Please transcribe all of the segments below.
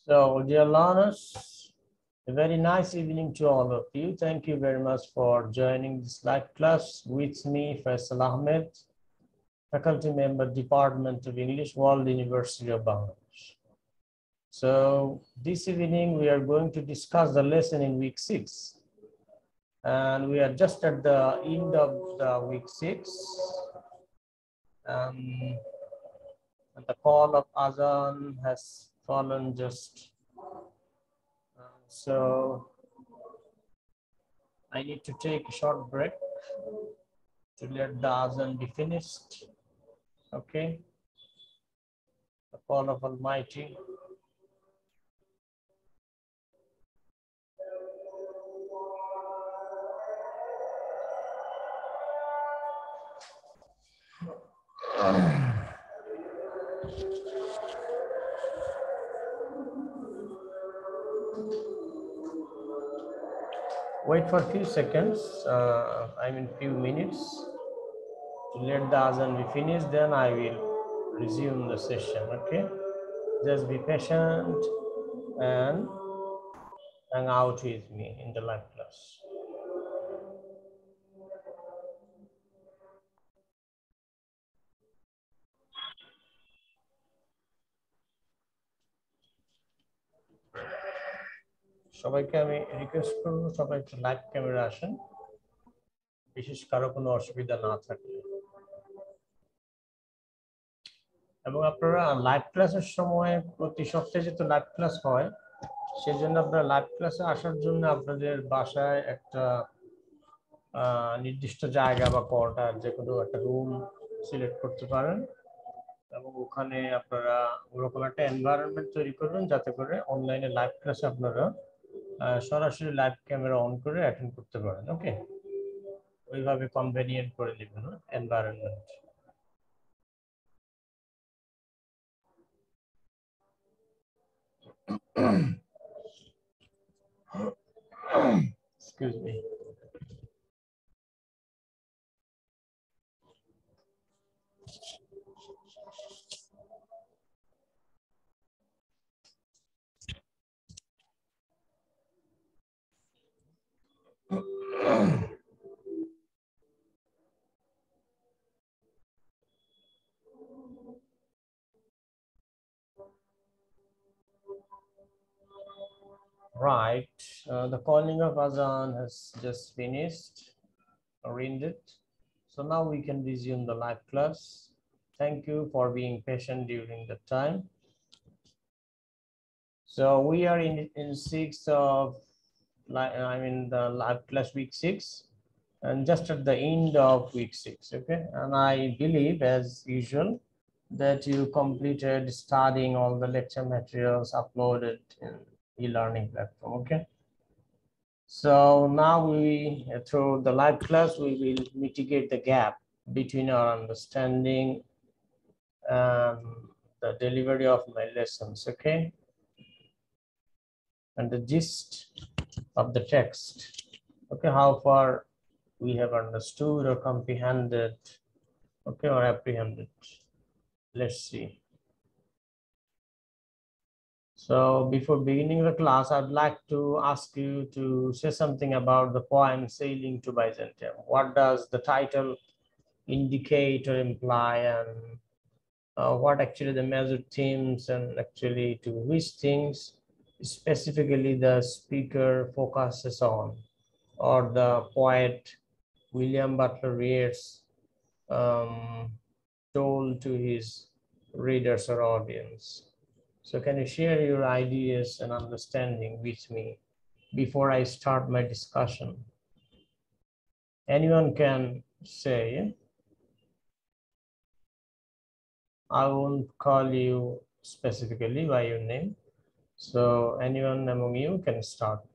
So, dear learners, a very nice evening to all of you. Thank you very much for joining this live class with me, Faisal Ahmed, faculty member, Department of English, World University of Bangladesh. So, this evening we are going to discuss the lesson in week 6. And we are just at the end of the week 6. The call of Azan has fallen just. So I need to take a short break to let the Azan be finished. Okay. The call of Almighty. Wait for a few seconds, I mean few minutes to let the Azan be finished, then I will resume the session, okay? Just be patient and hang out with me in the live class. সবাইকে আমি request করব সবাই একটু live camera আসেন, বিশেষ কারো কোনো অসুবিধা না থাকলে। এবং আপনারা লাইভ ক্লাসের সময় প্রতি সপ্তাহে যেহেতু লাইভ ক্লাস হয়, সেজন্য আপনারা লাইভ ক্লাসে আসার জন্য আপনাদের বাসায় একটা নির্দিষ্ট জায়গা বা কোয়ার্টার যে কোনো একটা রুম সিলেক্ট করতে পারেন এবং ওখানে আপনারা ওরকম একটা এনভায়রনমেন্ট তৈরি করবেন যাতে করে অনলাইনে লাইভ ক্লাসে আপনারা সরাসরি লাইভ ক্যামেরা অন করে অ্যাটেন্ড করতে পারেন। ওকে, ওইভাবে কনভেনিয়েন্ট করে নেবেন environment. Excuse me. Right, the calling of Azan has just finished or ended. So now we can resume the live class. Thank you for being patient during the time. So we are in 6th of, I mean the live class week 6 and just at the end of week 6, okay? And I believe as usual that you completed studying all the lecture materials uploaded in e-learning platform, okay? So now we, through the live class, we will mitigate the gap between our understanding and the delivery of my lessons, okay? And the gist of the text, okay, how far we have understood or comprehended, okay, or apprehended. Let's see. So before beginning the class, I'd like to ask you to say something about the poem Sailing to Byzantium. What does the title indicate or imply, and what actually the major themes and actually to which things specifically the speaker focuses on, or the poet William Butler Yeats told to his readers or audience. So can you share your ideas and understanding with me before I start my discussion? Anyone can say. I won't call you specifically by your name. So anyone among you can start.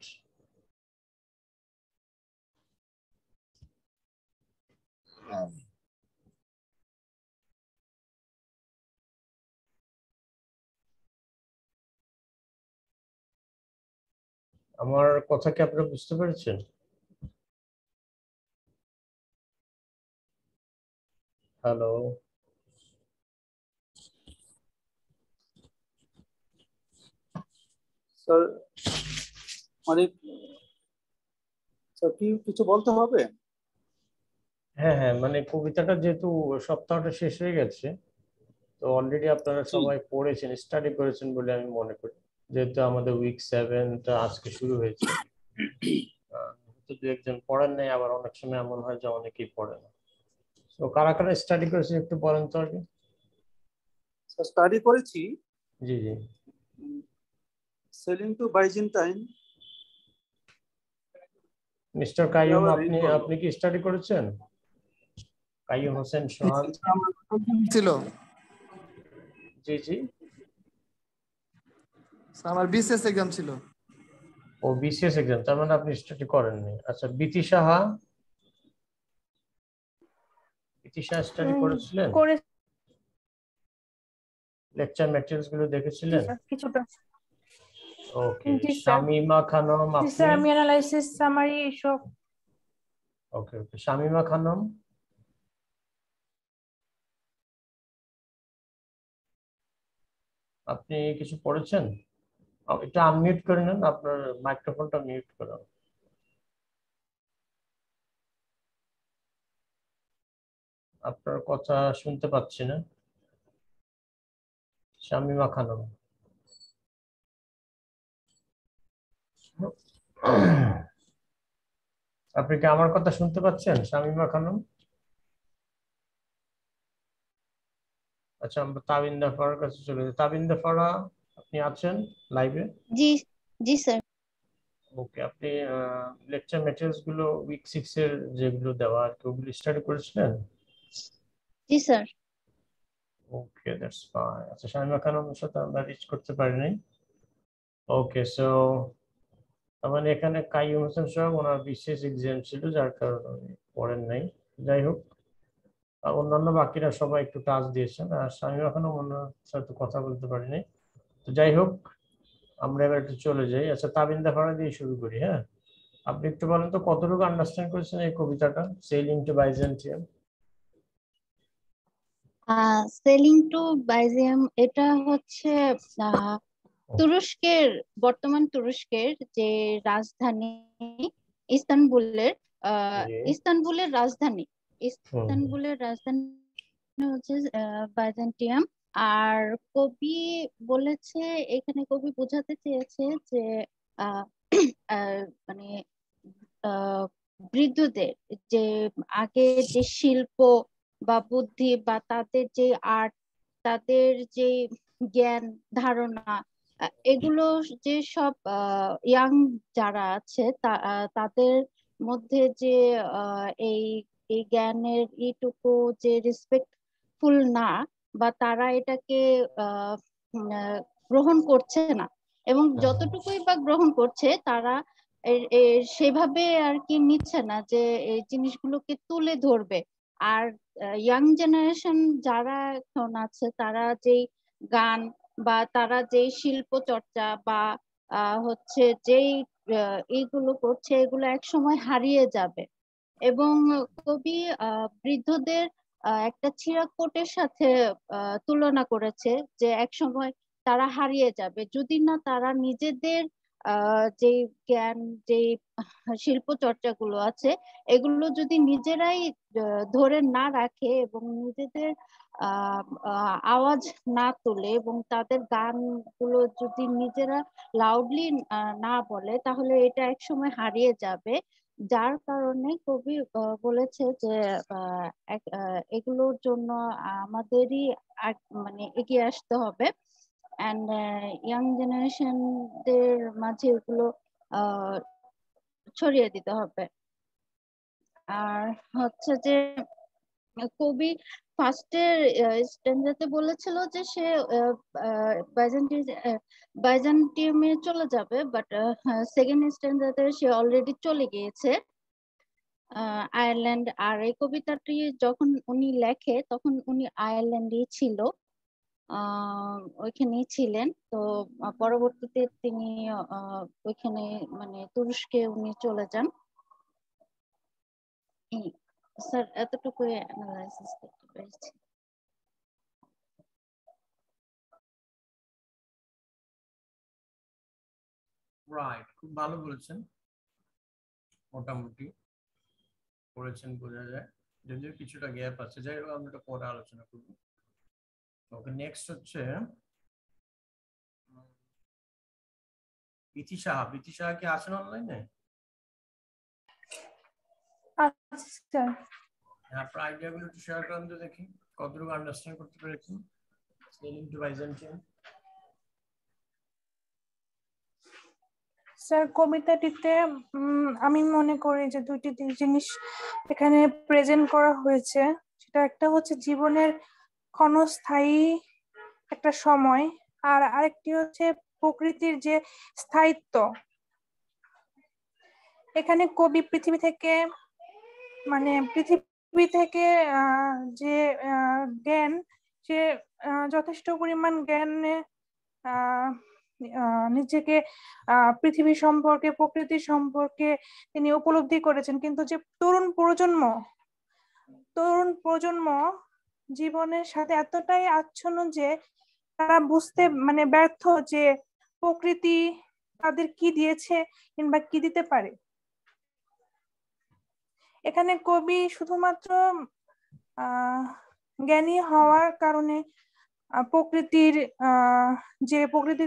আমার কথা কি আপনারা বুঝতে পেরেছেন? Hello, sir মানে sir কি কিছু বলতে হবে? হ্যাঁ হ্যাঁ, মানে কবিতাটা যেহেতু সপ্তাহটা শেষ হয়ে গেছে, তো অলরেডি আপনারা জি। সবাই পড়েছেন, স্টাডি করেছেন বলে আমি মনে করি। যেহেতু আমাদের উইক 7টা আজকে শুরু হয়েছে, তো দু একজন পড়েন নাই, আবার অনেক সময় এমন হয় যে অনেকেই পড়ে না। তো কারা কারা স্টাডি করেছেন একটু বলেন তো আগে। স্যার স্টাডি করেছি জি জি। Sailing to Byzantine. Mister Qayyum, আবার রিড আপনি করবো। আপনি কি স্টাডি করেছেন? কাইয়ুম হোসেন সোহাগ। ছিল জি জি। আমার বিসিএস এক্সাম ছিল। ও বিসিএস এক্সাম, তার মানে আপনি স্টাডি করেননি। আচ্ছা, বিতি সাহা, বিতি সাহা স্টাডি করেছিলেন? করে লেকচার ম্যাটেরিয়ালস গুলো দেখেছিলেন? কিছুটা। ওকে। জি স্যার। শামিমা খানম, জি আপনি? স্যার, আমি অ্যানালাইসিস সামারি এইসব। ওকে ওকে, শামিমা খানম, আপনি কিছু পড়েছেন? এটা আনমিউট করে নেন, আপনার মাইক্রোফোনটা মিউট করুন। আপনার কথা শুনতে পাচ্ছি না। শামিমা খানম। আপনি কি আমার কথা শুনতে পাচ্ছেন শামিমা খানম? আচ্ছা, আমরা তাবিন্দা ফারার কাছে চলে যাই। তাবিন্দা ফারা, আপনি আছেন লাইভে? জি জি স্যার। ওকে, আপনি লেকচার ম্যাটেরিয়ালস গুলো উইক 6 এর যেগুলো দেওয়া আর কি, ওগুলো স্টাডি করেছিলেন? জি স্যার। Okay, that's fine. আচ্ছা, শামিমা খানমের সাথে আমরা রিচ করতে পারি নাই। ওকে, সো তার মানে এখানে কাইয়ুম হোসেন সাহেব ওনার বিশেষ এক্সাম ছিল, যার কারণে উনি পড়েন নাই। যাই হোক, আর অন্যান্য বাকিরা সবাই একটু টাচ দিয়েছেন, আর শামিমা খানম ওনার সাথে কথা বলতে পারিনি। তো যাই হোক, আমরা এবার একটু চলে যাই। আচ্ছা, তাবিন্দা ফারা দিয়ে শুরু করি। হ্যাঁ, আপনি একটু বলেন তো কতটুকু আন্ডারস্ট্যান্ড করেছেন এই কবিতাটা, sailing to Byzantium? Sailing to Byzantium এটা হচ্ছে আহ, তুরস্কের, বর্তমান তুরস্কের যে রাজধানী ইস্তানবুলের, জি। ইস্তানবুলের রাজধানী, হুম। ইস্তানবুলের রাজধানী হচ্ছে বাইজেন্টিয়াম। আর কবি বলেছে, এখানে কবি বোঝাতে চেয়েছে যে আহ, মানে আহ, বৃদ্ধদের যে আগে যে শিল্প বা বুদ্ধি বা তাদের যে আর্ট, তাদের যে জ্ঞান ধারণা, এগুলো যে সব ইয়াং যারা আছে তাদের মধ্যে যে এই এই জ্ঞানের এইটুকু যে রেসপেক্টফুল না, বা তারা এটাকে আহ, গ্রহণ করছে না, এবং যতটুকুই বা গ্রহণ করছে তারা সেভাবে আর কি নিচ্ছে না যে এই জিনিসগুলোকে তুলে ধরবে। আর ইয়াং জেনারেশন যারা এখন আছে, তারা যেই গান বা তারা যেই শিল্প চর্চা বা হচ্ছে যেই এইগুলো করছে, এগুলো এক সময় হারিয়ে যাবে। এবং কবি বৃদ্ধদের একটা ছিঁড়া কোটের সাথে তুলনা করেছে, যে এক সময় তারা হারিয়ে যাবে যদি না তারা নিজেদের যে জ্ঞান, যে শিল্প চর্চাগুলো আছে, এগুলো যদি নিজেরাই ধরে না রাখে এবং নিজেদের আওয়াজ না তোলে এবং তাদের গানগুলো যদি নিজেরা লাউডলি না বলে, তাহলে এটা একসময় হারিয়ে যাবে। যার কারণে কবি বলেছে যে এগুলোর জন্য আমাদেরই মানে এগিয়ে আসতে হবে, অ্যান্ড ইয়াং জেনারেশনদের মাঝে এগুলো আহ, ছড়িয়ে দিতে হবে। আর হচ্ছে যে কবি ফার্স্টের স্ট্যান্ডাতে বলেছিল যে সে বাইজেন্টিয়ামে চলে যাবে, বাট সেকেন্ড স্ট্যান্ডাতে সে অলরেডি চলে গিয়েছে আয়ারল্যান্ড। আর এই কবিতাটি যখন উনি লেখে তখন উনি আয়ারল্যান্ডে ছিল, ওইখানেই ছিলেন। তো পরবর্তীতে তিনি ওইখানে মানে তুরস্কে উনি চলে যান। স্যার এতটুকু অ্যানালাইসিস করতে পেরেছি। প্রাইড খুব ভালো বলেছেন, মোটামুটি করেছেন বোঝা যায়, যদিও কিছুটা গ্যাপ আছে, যাই হোক আমরা এটা পরে আলোচনা করব। ওকে, নেক্সট হচ্ছে বিথি সাহা। বিথি সাহা কি আছেন অনলাইনে? আচ্ছা স্যার। হ্যাঁ, আপনার আইডিয়াগুলো একটু শেয়ার করেন তো দেখি কতটুকু আন্ডারস্ট্যান্ড করতে পেরেছেন সেলিং টু বাইজেন্টাইন। স্যার কবিতাটিতে আমি মনে করি যে দুইটি জিনিস এখানে প্রেজেন্ট করা হয়েছে। সেটা একটা হচ্ছে জীবনের ক্ষণস্থায়ী একটা সময়, আর আরেকটি হচ্ছে প্রকৃতির যে স্থায়িত্ব। এখানে কবি পৃথিবী থেকে যে জ্ঞান, সে যথেষ্ট পরিমাণ জ্ঞানে নিজেকে পৃথিবী সম্পর্কে, প্রকৃতি সম্পর্কে তিনি উপলব্ধি করেছেন, কিন্তু যে তরুণ প্রজন্ম জীবনের সাথে এতটাই আচ্ছন্ন যে তারা বুঝতে ব্যর্থ যে প্রকৃতি তাদের কি দিয়েছে কিংবা কি দিতে পারে। এখানে কবি শুধুমাত্র জ্ঞানী হওয়ার কারণে প্রকৃতি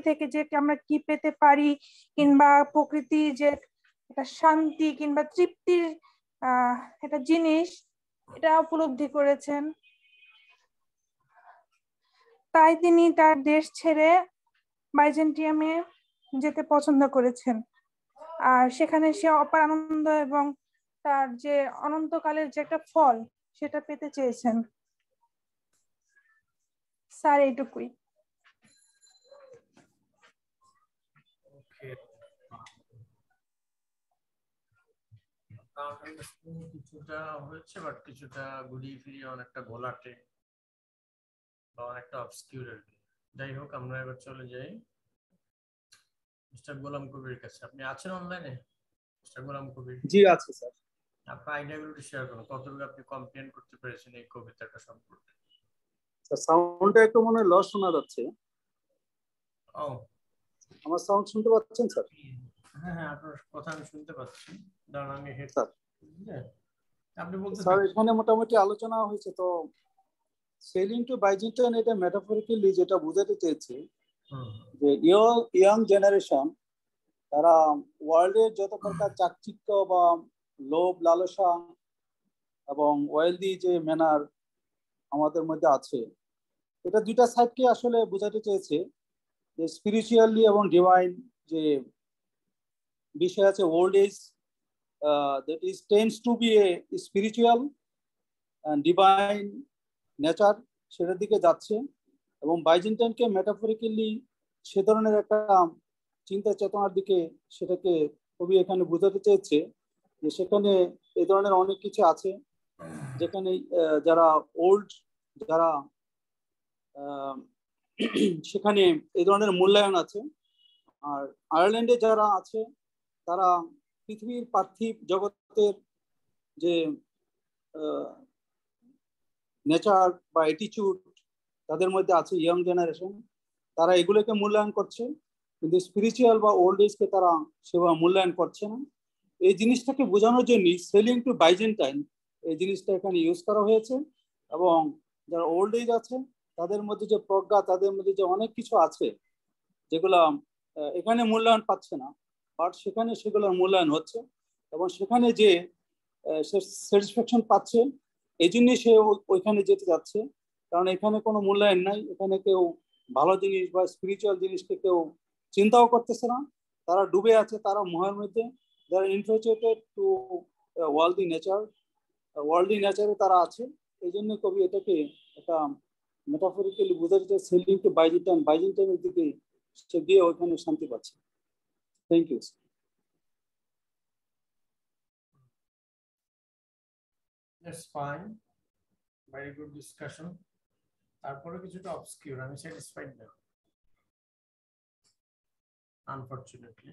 থেকে যে আমরা কি পেতে পারি, কিংবা প্রকৃতি যে একটা শান্তি কিংবা তৃপ্তির একটা জিনিস, এটা উপলব্ধি করেছেন। তাই তিনি তার দেশ ছেড়ে বাইজেন্টিয়ামে যেতে পছন্দ করেছেন, আর সেখানে সে অপার আনন্দ এবং তার যে অনন্তকালের যে একটা ফল সেটা পেতে চেয়েছেন। স্যার এইটুকুই। কিছুটা হয়েছে, বাট কিছুটা ঘুরিয়ে ফিরিয়ে অনেকটা ঘোলাটে বা অনেকটা অবস্কিউর আর কি। যাই হোক, আমরা এবার চলে যাই মিস্টার গোলাম কবির কাছে। আপনি আছেন অনলাইনে মিস্টার গোলাম কবির? জি আছে স্যার। আপনার আইডিয়াগুলো শেয়ার করুন, কতটুকু আপনি কমপ্লেন করতে পেরেছেন এই কবিতাটা সম্পর্কে। স্যার সাউন্ডটা একটু মনে লস শোনা যাচ্ছে। ও, আমার সাউন্ড শুনতে পাচ্ছেন স্যার? হ্যাঁ হ্যাঁ, আপনার কথা আমি শুনতে পাচ্ছি। দাঁড়ান আমি স্যার আপনি বলতে স্যার এখানে মোটামুটি আলোচনা হয়েছে, তো সেলিং টু বাইজেন্টাইন এটা মেটাফরিক্যালি যেটা বোঝাতে চেয়েছে যে ইয়াং জেনারেশন তারা ওয়ার্ল্ডের যত প্রকার চাকচিক্য বা লোভ লালসা এবং ওয়েলদি যে ম্যানার আমাদের মধ্যে আছে, এটা দুইটা সাইডকে আসলে বোঝাতে চেয়েছে। যে স্পিরিচুয়ালি এবং ডিভাইন যে বিষয় আছে, old age that is tends to be a spiritual and divine nature, সেটার দিকে যাচ্ছে। এবং বাইজেন্টাইনকে মেটাফরিক্যালি সে ধরনের একটা চিন্তা চেতনার দিকে সেটাকে কবি এখানে বোঝাতে চেয়েছে যে সেখানে এই ধরনের অনেক কিছু আছে, যেখানে যারা ওল্ড, যারা সেখানে এই ধরনের মূল্যায়ন আছে। আর আয়ারল্যান্ডে যারা আছে তারা পৃথিবীর পার্থিব জগতের যে নেচার বা অ্যাটিটিউড তাদের মধ্যে আছে, ইয়াং জেনারেশন তারা এগুলোকে মূল্যায়ন করছে, কিন্তু স্পিরিচুয়াল বা ওল্ড এজকে তারা সেভাবে মূল্যায়ন করছে না। এই জিনিসটাকে বোঝানোর জন্য সেলিং টু বাইজেন্টাইন এই জিনিসটা এখানে ইউজ করা হয়েছে। এবং যারা ওল্ড এজ আছে তাদের মধ্যে যে প্রজ্ঞা, তাদের মধ্যে যে অনেক কিছু আছে যেগুলো এখানে মূল্যায়ন পাচ্ছে না, বাট সেখানে সেগুলোর মূল্যায়ন হচ্ছে এবং সেখানে যে সে স্যাটিসফ্যাকশন পাচ্ছে, এই জন্যই সে ওইখানে যেতে যাচ্ছে। কারণ এখানে কোনো মূল্যায়ন নাই, এখানে কেউ ভালো জিনিস বা স্পিরিচুয়াল জিনিসকে কেউ চিন্তাও করতেছে না, তারা ডুবে আছে তারা মোহের মধ্যে। যারা ইনফ্যাচুয়েটেড টু ওয়ার্ল্ডলি নেচারে তারা আছে। এই জন্য কবি এটাকে একটা মেটাফরিক্যালি বোঝাতে সেলিং টু বাইজেন্টাইনের দিকে সে গিয়ে ওইখানে শান্তি পাচ্ছে। Thank you. That's fine, very good discussion. তারপরে কিছুটা অবস্কিউর, আমি স্যাটিসফাইড না আনফরচুনেটলি।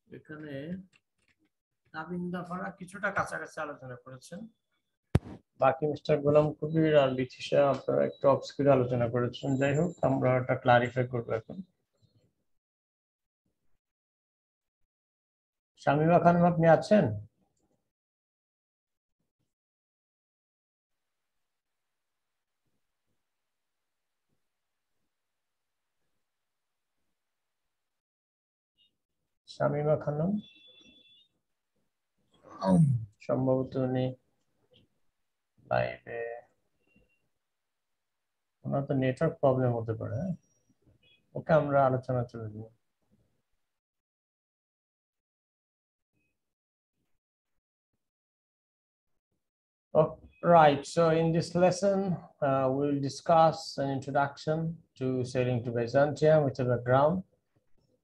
এখানে তাবিন্দা ফারা কিছুটা কাছাকাছি আলোচনা করেছেন, বাকি মিস্টার গোলাম কবির আর বিথিশা আপনারা একটু অবস্কিউর আলোচনা করেছেন, যাই হোক আমরা এটা ক্লারিফাই করবো এখন। শামীমা খানম আপনি আছেন? শামীমা খানম সম্ভবত উনি লাইভে, ওনার তো নেটওয়ার্ক প্রবলেম হতে পারে। ওকে আমরা আলোচনা চলে যাব। Right, so in this lesson, we'll discuss an introduction to Sailing to Byzantium with a background,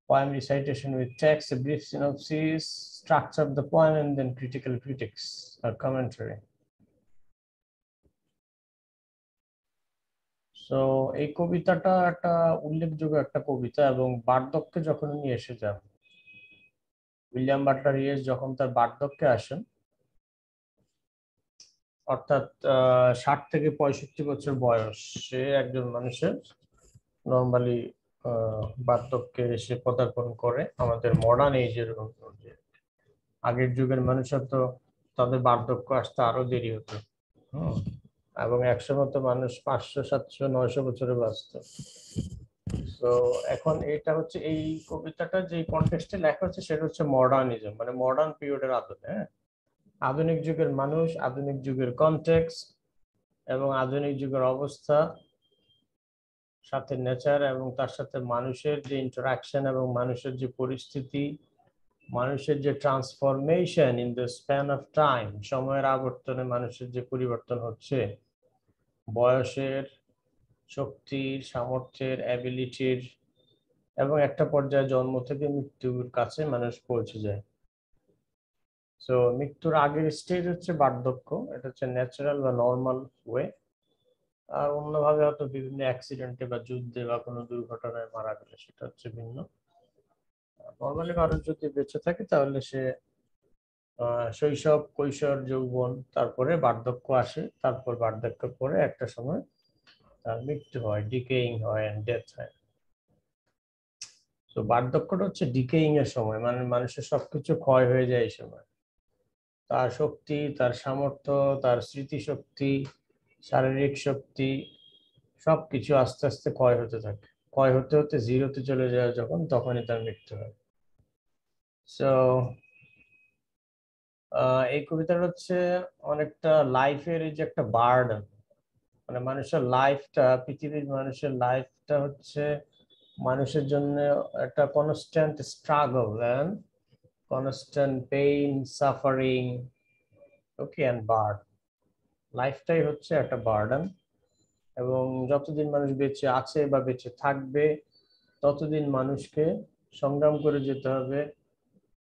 poem recitation with text, a brief synopsis, structure of the poem, and then critical critics or commentary. So এই কবিতাটা একটা উল্লেখযোগ্য একটা কবিতা, এবং বার্ধক্যে যখন উনি এসে যান, উইলিয়াম বাটলার ইয়েস যখন তার বার্ধক্যে আসেন, অর্থাৎ 60 থেকে 65 বছর বয়স, সে একজন মানুষের নর্মালি বার্ধক্যে এসে পদার্পণ করে। আমাদের মডার্ন এজের আগের যুগের মানুষের তো তাদের বার্ধক্য আসতে আরো দেরি হতো, এবং একসময় তো মানুষ 500, 700, 900 বছরে বাঁচত। তো এখন এটা হচ্ছে এই কবিতাটা যে কনটেক্সটে লেখা হচ্ছে সেটা হচ্ছে মডার্নিজম, মানে মডার্ন পিরিয়ডের আদলে, আধুনিক যুগের মানুষ, আধুনিক যুগের কনটেক্সট এবং আধুনিক যুগের অবস্থা, সাথে নেচার এবং তার সাথে মানুষের যে ইন্টারাকশন এবং মানুষের যে পরিস্থিতি, মানুষের যে transformation in the span of time, সময়ের আবর্তনে মানুষের যে পরিবর্তন হচ্ছে, বয়সের, শক্তির, সামর্থ্যের, অ্যাবিলিটির, এবং একটা পর্যায়ে জন্ম থেকে মৃত্যুর কাছে মানুষ পৌঁছে যায়। সো মৃত্যুর আগের স্টেজ হচ্ছে বার্ধক্য, এটা হচ্ছে ন্যাচারাল বা নর্মাল ওয়ে। আর অন্যভাবে হয়তো বিভিন্ন অ্যাক্সিডেন্টে বা যুদ্ধে বা কোনো দুর্ঘটনায় মারা গেলে সেটা হচ্ছে ভিন্ন। নর্মালি মানুষ যদি বেঁচে থাকে তাহলে সে শৈশব, কৈশোর, যৌবন, তারপরে বার্ধক্য আসে, তারপর বার্ধক্যের পরে একটা সময় তার মৃত্যু হয়, ডিকেইং হয়, এন্ড ডেথ হয়। তো বার্ধক্যটা হচ্ছে ডিকেইং এর সময়, মানে মানুষের সবকিছু ক্ষয় হয়ে যায় এই সময়। তার শক্তি, তার সামর্থ্য, তার স্মৃতিশক্তি, শারীরিক শক্তি, সবকিছু আস্তে আস্তে ক্ষয় হতে থাকে। ক্ষয় হতে হতে জিরোতে চলে যায় যখন, তখনই তার মৃত্যু হয়। সো এই কবিতাটা হচ্ছে অনেকটা লাইফের এই যে একটা বার্ডেন, মানে মানুষের লাইফটা, পৃথিবীর মানুষের লাইফটা হচ্ছে মানুষের জন্য একটা constant struggle and constant pain, suffering, okay, and burden. লাইফটাই হচ্ছে একটা বার্ডেন, এবং যতদিন মানুষ বেঁচে আছে বা বেঁচে থাকবে ততদিন মানুষকে সংগ্রাম করে যেতে হবে,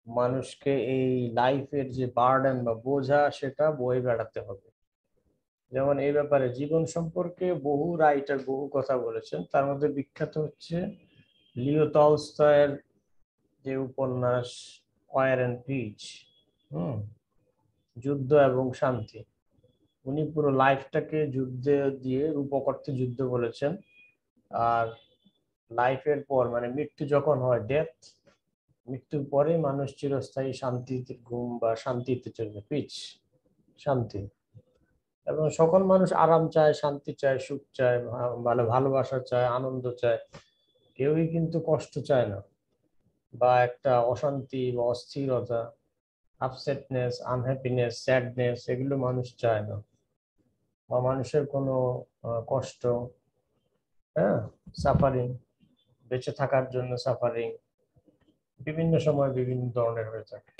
মানুষকে এই লাইফের যে বার্ডেন বা বোঝা সেটা বয়ে বেড়াতে হবে। যেমন এই ব্যাপারে জীবন সম্পর্কে বহু রাইটার বহু কথা বলেছেন, তার মধ্যে বিখ্যাত হচ্ছে লিও টলস্টয়ের যে উপন্যাস ফায়ার অ্যান্ড পিচ, যুদ্ধ এবং শান্তি। উনি পুরো লাইফটাকে যুদ্ধে দিয়ে রূপক অর্থে যুদ্ধ বলেছেন। আর লাইফের পর মানে মৃত্যু যখন হয়, ডেথ, মৃত্যুর পরে মানুষ চিরস্থায়ী শান্তিতে ঘুম বা শান্তিতে চলবে, পিচ, শান্তি। এবং সকল মানুষ আরাম চায়, শান্তি চায়, সুখ চায়, ভালোবাসা চায়, আনন্দ চায়, কেউই কিন্তু কষ্ট চায় না, বা একটা অশান্তি বা অস্থিরতা, আপসেটনেস, আনহ্যাপিনেস, স্যাডনেস, এগুলো মানুষ চায় না। বা মানুষের কোনো কষ্ট, সাফারিং, বেঁচে থাকার জন্য সাফারিং বিভিন্ন সময় বিভিন্ন ধরনের হয়ে থাকে।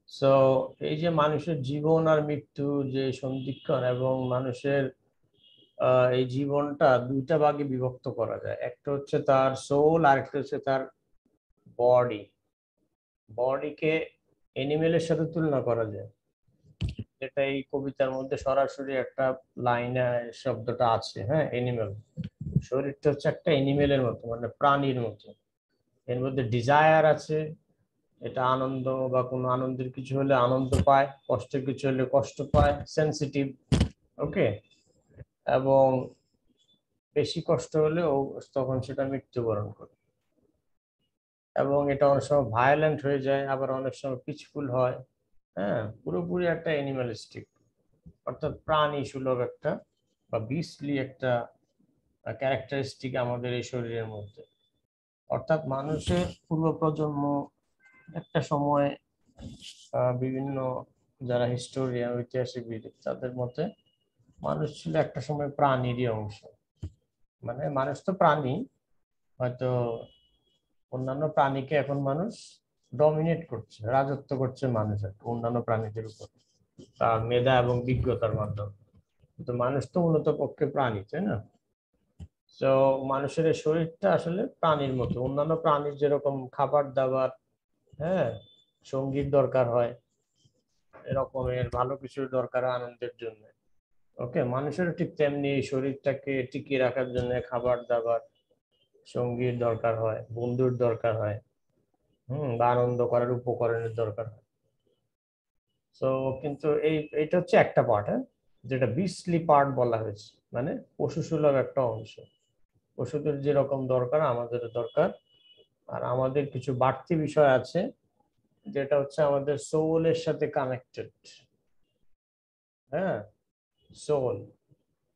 সো এই যে মানুষের জীবন আর মৃত্যু যে সন্ধিক্ষণ, এবং মানুষের এই জীবনটা দুইটা ভাগে বিভক্ত করা যায়। একটা হচ্ছে তার সোল, আর একটা হচ্ছে তার বডি। বডিকে এনিমেলের সাথে তুলনা করা যায়, যেটা এই কবিতার মধ্যে সরাসরি একটা লাইনে শব্দটা আছে, এনিমেল। শরীরটা হচ্ছে একটা এনিমেলের মতো, মানে প্রাণীর মতো। এর মধ্যে ডিজায়ার আছে, এটা আনন্দ বা কোনো আনন্দের কিছু হলে আনন্দ পায়, কষ্টের কিছু হলে কষ্ট পায়, সেনসিটিভ। ওকে, এবং বেশি কষ্ট হলে তখন সেটা মৃত্যুবরণ করে। এবং এটা অনেক সময় ভায়োলেন্ট হয়ে যায়, আবার অনেক সময় পিসফুল হয়। হ্যাঁ, পুরোপুরি একটা অ্যানিমালিস্টিক, অর্থাৎ প্রাণী সুলভ একটা বা বিস্টলি একটা ক্যারেক্টারিস্টিক আমাদের এই শরীরের মধ্যে। অর্থাৎ মানুষের পূর্ব প্রজন্ম একটা সময় বিভিন্ন যারা হিস্টোরিয়ান ঐতিহাসিকবিদ তাদের মতে মানুষ ছিল একটা সময় প্রাণীরই অংশ। মানে মানুষ তো প্রাণী, হয়তো অন্যান্য প্রাণীকে এখন মানুষ ডমিনেট করছে, রাজত্ব করছে মানুষের অন্যান্য প্রাণীদের উপর তার মেধা এবং বিজ্ঞতার মাধ্যমে। কিন্তু মানুষ তো মূলত পক্ষে প্রাণী, তাই না? তো মানুষের এই শরীরটা আসলে প্রাণীর মতো, অন্যান্য প্রাণীর যেরকম খাবার দাবার, হ্যাঁ, সঙ্গীত দরকার হয়, এরকমের ভালো কিছুর দরকার আনন্দের জন্য। ওকে, মানুষেরও ঠিক তেমনি এই শরীরটাকে টিকিয়ে রাখার জন্য খাবার দাবার, সঙ্গীর দরকার হয়, বন্ধুর দরকার হয়, বা আনন্দ করার উপকরণের দরকার হয়। তো কিন্তু এইটা হচ্ছে একটা পার্ট, হ্যাঁ, যেটা বিসলি পার্ট বলা হয়েছে, মানে পশু সুলভ একটা অংশ। পশুদের যেরকম দরকার আমাদের দরকার। আর আমাদের কিছু বাড়তি বিষয় আছে যেটা হচ্ছে আমাদের সোলের সাথে কানেক্টেড। হ্যাঁ, সোল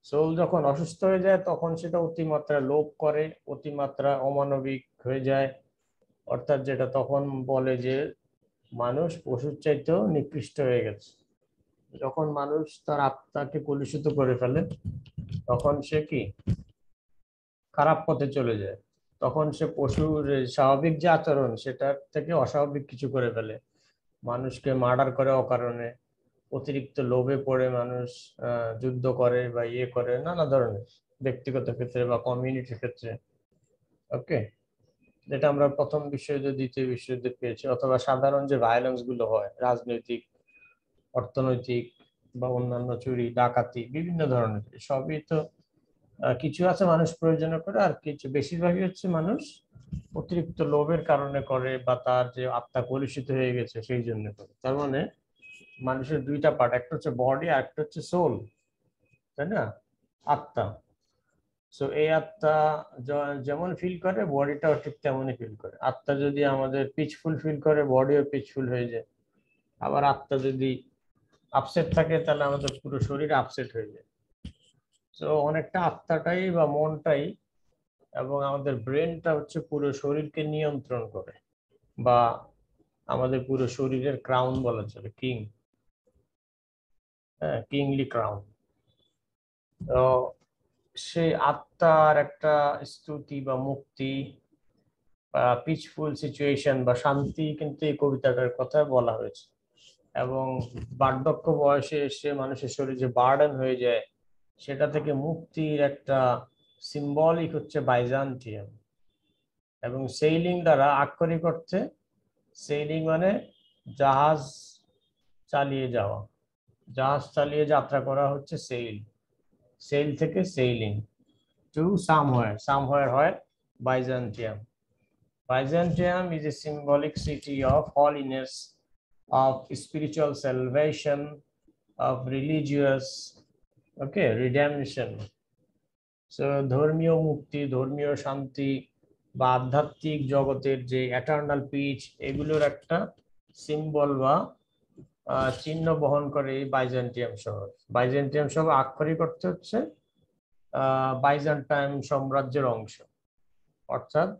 সোল যখন অসুস্থ হয়ে যায় তখন সেটা অতিমাত্রা লোভ করে, অতিমাত্রা অমানবিক হয়ে যায়। অর্থাৎ যেটা তখন বলে যে মানুষ পশুর চাইতেও নিকৃষ্ট হয়ে গেছে। যখন মানুষ তার আত্মাকে কলুষিত করে ফেলে তখন সে কি খারাপ পথে চলে যায়। তখন সে পশুর স্বাভাবিক যে আচরণ সেটার থেকে অস্বাভাবিক কিছু করে ফেলে, মানুষকে মার্ডার করে অকারণে, অতিরিক্ত লোভে পড়ে মানুষ যুদ্ধ করে বা ইয়ে করে নানা ধরনের, ব্যক্তিগত ক্ষেত্রে বা কমিউনিটির ক্ষেত্রে। ওকে, যেটা আমরা প্রথম বিশ্বযুদ্ধ দ্বিতীয় বিশ্বযুদ্ধে পেয়েছি, অথবা সাধারণ যে ভায়োলেন্স গুলো হয় রাজনৈতিক, অর্থনৈতিক বা অন্যান্য চুরি ডাকাতি বিভিন্ন ধরনের, সবই তো কিছু আছে মানুষ প্রয়োজনে করে, আর কিছু বেশিরভাগই হচ্ছে মানুষ অতিরিক্ত লোভের কারণে করে বা তার যে আত্মা কলুষিত হয়ে গেছে সেই জন্য করে। তার মানে মানুষের দুইটা পার্ট, একটা হচ্ছে বডি আর একটা হচ্ছে সোল, তাই না, আত্মা। সো এই আত্মা যেমন ফিল করে বডিটাও ঠিক তেমনই ফিল করে। আত্মা যদি আমাদের পিচফুল ফিল করে বডিও পিচফুল হয়ে যায়। আবার আত্মা যদি আপসেট থাকে তাহলে আমাদের পুরো শরীর আপসেট হয়ে যায়। তো অনেকটা আত্মাটাই বা মনটাই এবং আমাদের ব্রেনটা হচ্ছে পুরো শরীরকে নিয়ন্ত্রণ করে, বা আমাদের পুরো শরীরের ক্রাউন বলা চলে, কিং। হ্যাঁ, কিংলি ক্রাউন। তো সেই আত্মার একটা স্তুতি বা মুক্তি বা পিসফুল সিচুয়েশন বা শান্তি কিন্তু এই কবিতাটার কথা বলা হয়েছে। এবং বার্ধক্য বয়সে এসে মানুষের শরীর যে বার্ডেন হয়ে যায় সেটা থেকে মুক্তির একটা সিম্বলিক হচ্ছে বাইজান্টিয়াম। এবং সেইলিং দ্বারা আক্ষরিক অর্থে, সেইলিং মানে জাহাজ চালিয়ে যাওয়া, জাহাজ চালিয়ে যাত্রা করা হচ্ছে সেইল। সেইল থেকে সেইলিং টু সামওয়্যার, সামওয়্যার হয় Byzantium. Byzantium is a symbolic city of holiness, of spiritual salvation, of religious, okay, redemption. So ধর্মীয় মুক্তি, ধর্মীয় শান্তি বা আধ্যাত্মিক জগতের যে এটার্নাল পিচ, এগুলোর একটা সিম্বল বা চিহ্ন বহন করে এই বাইজেন্টিয়াম শহর। বাইজেন্টিয়াম শহর আক্ষরিক অর্থে হচ্ছে বাইজেন্টাইন সাম্রাজ্যের অংশ। অর্থাৎ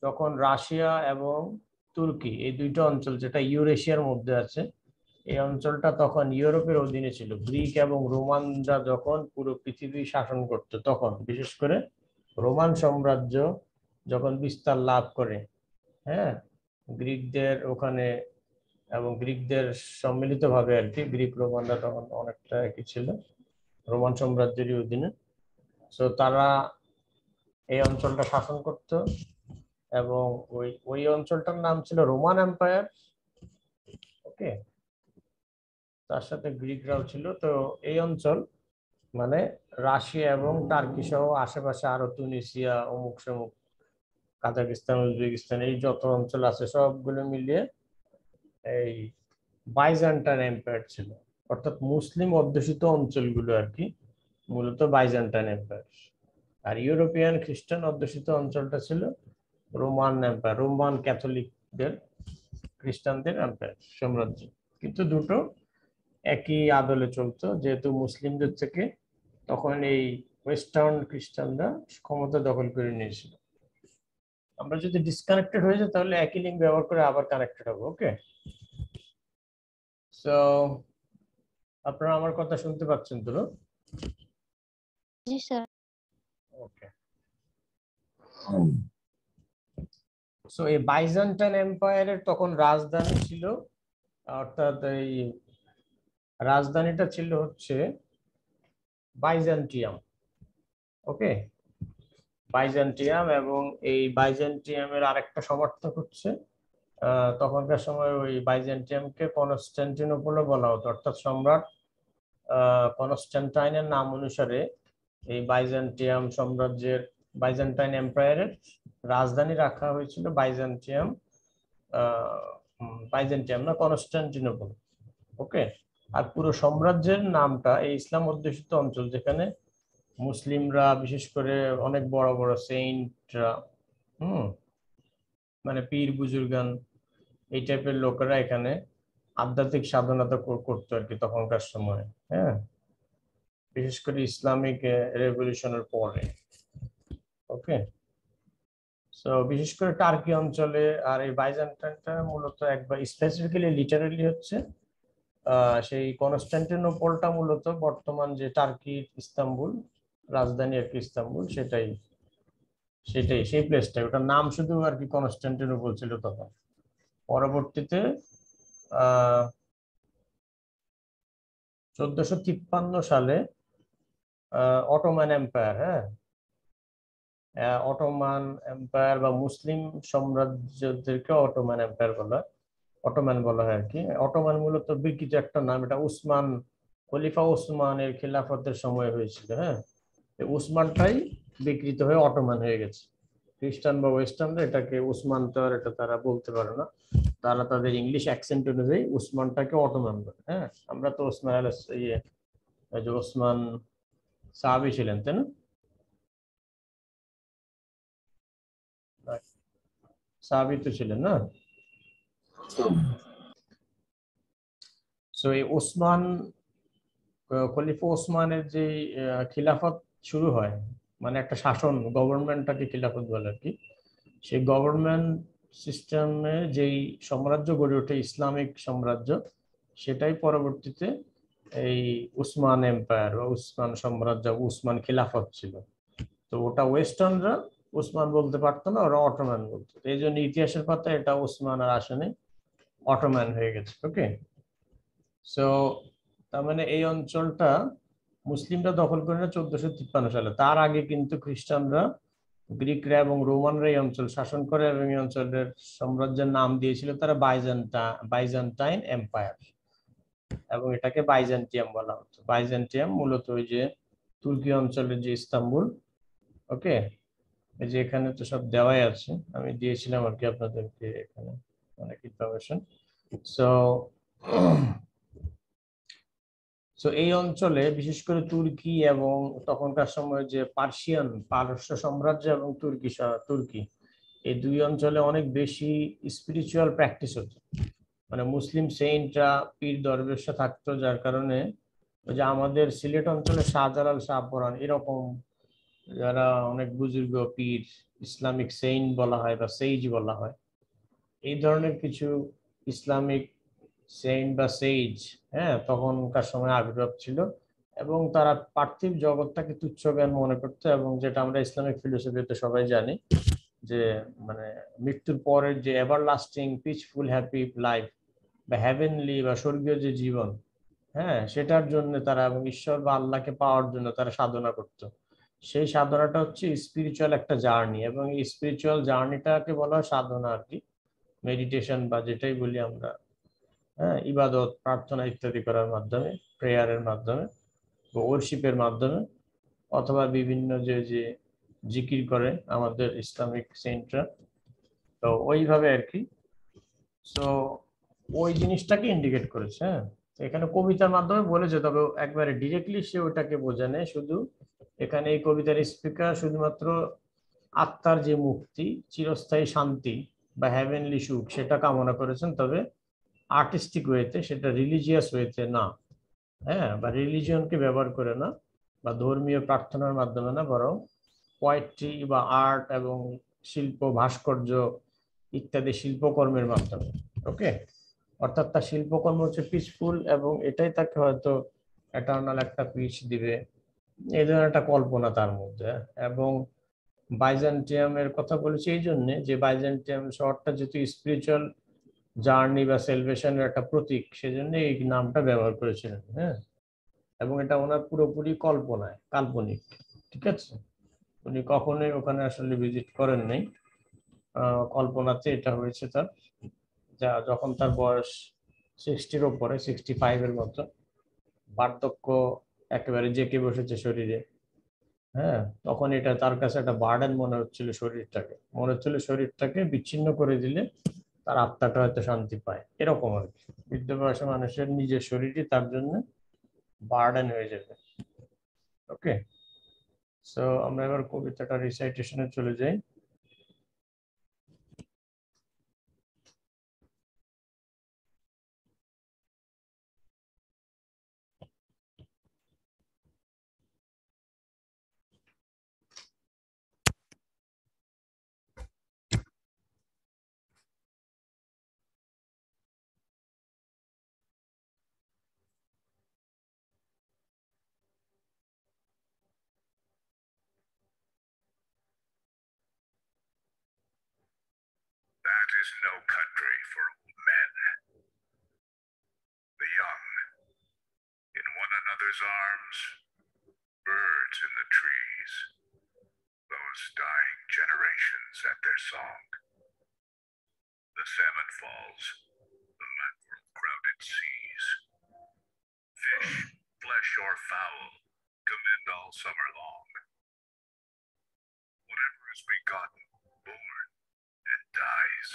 যখন রাশিয়া এবং তুর্কি এই দুইটা অঞ্চল যেটা ইউরেশিয়ার মধ্যে আছে, এই অঞ্চলটা তখন ইউরোপের অধীনে ছিল। গ্রিক এবং রোমানরা যখন পুরো পৃথিবী শাসন করত তখন, বিশেষ করে রোমান সাম্রাজ্য যখন বিস্তার লাভ করে, হ্যাঁ, গ্রিকদের ওখানে এবং গ্রিকদের সম্মিলিতভাবে আর কি, গ্রিক রোমানরা তখন অনেকটা একই ছিল, রোমান সাম্রাজ্যেরই অধীনে। তো তারা এই অঞ্চলটা শাসন করত এবং ওই অঞ্চলটার নাম ছিল রোমান এম্পায়ার। ওকে, তার সাথে গ্রিকরাও ছিল। তো এই অঞ্চল মানে রাশিয়া এবং টার্কি সহ আশেপাশে আরো তুনিসিয়া অমুক সমুক কাজাকিস্তান, উজবেকিস্তান, এই যত অঞ্চল আছে সবগুলো মিলিয়ে এই বাইজেন্টাইন এম্পায়ার ছিল, অর্থাৎ মুসলিম অধ্যুষিত অঞ্চলগুলো আর কি মূলত বাইজেন্টাইন এম্পায়ার। আর ইউরোপিয়ান খ্রিস্টান অধ্যুষিত অঞ্চলটা ছিল রোমান এম্পায়ার, রোমান ক্যাথলিকদের, খ্রিস্টানদের এম্পায়ার, সাম্রাজ্য। কিন্তু দুটো একই আদলে চলতো, যেহেতু মুসলিমদের থেকে তখন এই ওয়েস্টার্ন খ্রিস্টানরা ক্ষমতা দখল করে নিয়েছিল। আমরা যদি ডিসকানেক্টেড হয়ে যাই তাহলে একই লিঙ্ক ব্যবহার করে আবার কানেক্টেড হবো। ওকে, সো আপনারা আমার কথা শুনতে পাচ্ছেন তো? জি স্যার। ওকে, সো এই বাইজেন্টাইন এম্পায়ারের তখন রাজধানী ছিল, অর্থাৎ এই রাজধানীটা ছিল হচ্ছে বাইজেন্টিয়াম। ওকে, বাইজেন্টিয়াম। এবং এই বাইজেন্টিয়ামের আরেকটা সমর্থক হচ্ছে তখনকার সময় ওই বাইজেন্টিয়ামকে কনস্টান্টিনোপলও বলা হতো, অর্থাৎ সম্রাট কনস্ট্যান্টাইনের নাম অনুসারে এই বাইজেন্টিয়াম সাম্রাজ্যের, বাইজেন্টাইন এম্পায়ারের রাজধানী রাখা হয়েছিল বাইজেন্টিয়াম, বাইজেন্টিয়াম না, কনস্টান্টিনোপল। ওকে, আর পুরো সাম্রাজ্যের নামটা এই ইসলাম অধ্যুষিত অঞ্চল, যেখানে মুসলিমরা বিশেষ করে অনেক বড় বড় সেইন্টরা, মানে পীর বুজুর্গান, এই টাইপের লোকেরা এখানে আধ্যাত্মিক সাধনাটা করতো আর কি তখনকার সময়। হ্যাঁ, বিশেষ করে ইসলামিক রেভলিউশনের পরে। ওকে, সো বিশেষ করে টার্কি অঞ্চলে। আর এই বাইজেন্টাইনটা মূলত একবার স্পেসিফিক্যালি লিটারালি হচ্ছে সেই কনস্টান্টিনোপলটা মূলত বর্তমান যে টার্কির ইস্তাম্বুল, রাজধানী আর কি ইস্তাম্বুল, সেটাই সেটাই সেই প্লেসটা, ওটার নাম শুধু আর কি কনস্টান্টিনোপল ছিল তখন। পরবর্তীতে 1453 সালে অটোমান এম্পায়ার, অটোমান এম্পায়ার বা মুসলিম সাম্রাজ্যদেরকে অটোমান এম্পায়ার বলা, অটোমান বলা হয় আর কি। অটোমান মূলত বিকৃত একটা নাম, এটা উসমান, খলিফা উসমানের খিলাফতের সময় হয়েছিল। হ্যাঁ, উসমানটাই বিকৃত হয়ে অটোমান হয়ে গেছে। খ্রিস্টান বা ওয়েস্টার্নরা এটাকে উসমান তো আর এটা তারা বলতে পারে না, তারা তাদের ইংলিশ অ্যাকসেন্ট অনুযায়ী উসমানটাকে অটোমান বলে। হ্যাঁ, আমরা তো ওসমান ইয়ে যে ওসমান সাহাবী ছিলেন, তাই না? সাহাবী তো ছিলেন না? সো এই ওসমান, খলিফা ওসমানের যে খিলাফত শুরু হয়, মানে একটা শাসন, গভর্নমেন্টটাকে খিলাফত বলে আর কি। সেই গভর্নমেন্ট সিস্টেমে যেই সাম্রাজ্য গড়ে ওঠে, ইসলামিক সাম্রাজ্য, সেটাই পরবর্তীতে এই উসমান এম্পায়ার বা উসমান সাম্রাজ্য, উসমান খিলাফত ছিল। তো ওটা ওয়েস্টার্নরা উসমান বলতে পারতো না, ওরা অটোমান বলতো। এই জন্য ইতিহাসের পাতায় এটা উসমান আর আসেনি, অটোমান হয়ে গেছে। ওকে, সো তার মানে এই অঞ্চলটা মুসলিমরা দখল করে না 1453 সালে। তার আগে কিন্তু খ্রিস্টানরা, গ্রিকরা এবং রোমানরা এই অঞ্চল শাসন করে, এবং এই অঞ্চলের সাম্রাজ্যের নাম দিয়েছিল তারা বাইজেন্টাইন এম্পায়ার, এবং এটাকে বাইজেন্টিয়াম বলা হতো। বাইজেন্টিয়াম মূলত ওই যে তুর্কি অঞ্চলের যে ইস্তাম্বুল। ওকে, এই যে এখানে তো সব দেওয়াই আছে, আমি দিয়েছিলাম আর কি আপনাদেরকে এখানে অনেক ইনফরমেশন। সো সো এই অঞ্চলে বিশেষ করে তুর্কি এবং তখনকার সময় যে পারস্য সাম্রাজ্য এবং তুর্কি, এই দুই অঞ্চলে অনেক বেশি স্পিরিচুয়াল প্র্যাকটিস হতো। মানে মুসলিম সেইন্টরা, পীর দরবেশরা থাকতো, যার কারণে ওই যে আমাদের সিলেট অঞ্চলে শাহজালাল, শাহপরান, এরকম যারা অনেক বুজুর্গ পীর, ইসলামিক সেইন্ট বলা হয় বা সেইজ বলা হয়, এই ধরনের কিছু ইসলামিক সেইন্ট বা সেইজ, হ্যাঁ, তখনকার সময় আবির্ভাব ছিল। এবং তারা পার্থিব জগৎটাকে তুচ্ছ জ্ঞান মনে করতো, এবং যেটা আমরা ইসলামিক ফিলোসফিতে সবাই জানি যে মানে মৃত্যুর পরের যে এভারলাস্টিং পিসফুল হ্যাপি লাইফ বা হেভেনলি বা স্বর্গীয় যে জীবন, হ্যাঁ, সেটার জন্য তারা, এবং ঈশ্বর বা আল্লাহকে পাওয়ার জন্য তারা সাধনা করত। সেই সাধনাটা হচ্ছে স্পিরিচুয়াল একটা জার্নি, এবং এই স্পিরিচুয়াল জার্নিটাকে বলা হয় সাধনা আর কি, মেডিটেশন বা যেটাই বলি আমরা। হ্যাঁ, ইবাদত, প্রার্থনা ইত্যাদি করার মাধ্যমে, প্রেয়ারের মাধ্যমে, ওয়ার্শিপের মাধ্যমে, অথবা বিভিন্ন যে যে জিকির করে আমাদের ইসলামিক সেন্টার, তো ওইভাবে আর কি। সো ওই জিনিসটাকে ইন্ডিকেট করেছে। হ্যাঁ, এখানে কবিতার মাধ্যমে বলেছে, তবে একবারে ডিরেক্টলি সে ওটাকে বোঝানে। শুধু এখানে এই কবিতার স্পিকার শুধুমাত্র আত্মার যে মুক্তি, চিরস্থায়ী শান্তি বা হ্যাভেনলি সুখ সেটা কামনা করেছেন, তবে আর্টিস্টিক ওয়েতে, সেটা রিলিজিয়াস ওয়েতে না। হ্যাঁ, বা রিলিজিয়নকে ব্যবহার করে না, বা ধর্মীয় প্রার্থনার মাধ্যমে না, বরং পোয়েট্রি বা আর্ট এবং শিল্প, ভাস্কর্য ইত্যাদি শিল্পকর্মের মাধ্যমে। ওকে, অর্থাৎ তার শিল্পকর্ম হচ্ছে পিসফুল, এবং এটাই তাকে হয়তো এটার্নাল একটা পিস দিবে, এই ধরনের একটা কল্পনা তার মধ্যে। এবং বাইজেন্টিয়ামের কথা বলেছি এই জন্য যে বাইজেন্টিয়াম শহরটা যেহেতু স্পিরিচুয়াল জার্নি বা সেলভেশনের একটা প্রতীক, সেজন্য এই নামটা ব্যবহার করেছিলেন। হ্যাঁ, এবং এটা ওনার পুরোপুরি কল্পনায়, কাল্পনিক। ঠিক আছে, উনি কখনোই ওখানে আসলে ভিজিট করেন নাই, কল্পনাতে এটা হয়েছে তার। যা যখন তার বয়স 60-র ওপরে, 65-এর মতো, বার্ধক্য একেবারে জেঁকে বসেছে শরীরে। হ্যাঁ, তখন এটা তার কাছে একটা বার্ডেন মনে হচ্ছিল, শরীরটাকে বিচ্ছিন্ন করে দিলে তার আত্মাটা হয়তো শান্তি পায়, এরকম আর কি। বৃদ্ধ বয়সে মানুষের নিজের শরীরই তার জন্য বার্ডেন হয়ে যাবে। ওকে, সো আমরা এবার কবিতাটা রিসাইটেশনে চলে যাই। That is no country for old men. The young in one another's arms, birds in the trees, those dying generations at their song. The salmon falls, the mackerel crowded seas. Fish, flesh or fowl, commend all summer long. Whatever is begotten, born, and dies,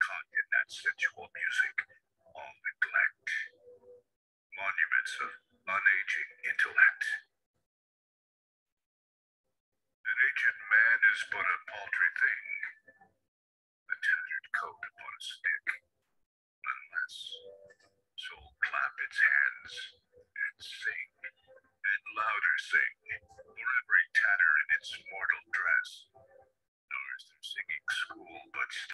caught in that sensual music, all neglect, monuments of unaging intellect. An ancient man is but a paltry thing, a tattered coat upon a stick, unless soul clap its hands and sing, and louder sing, for every tatter in its mortal dress. Nor is there singing school but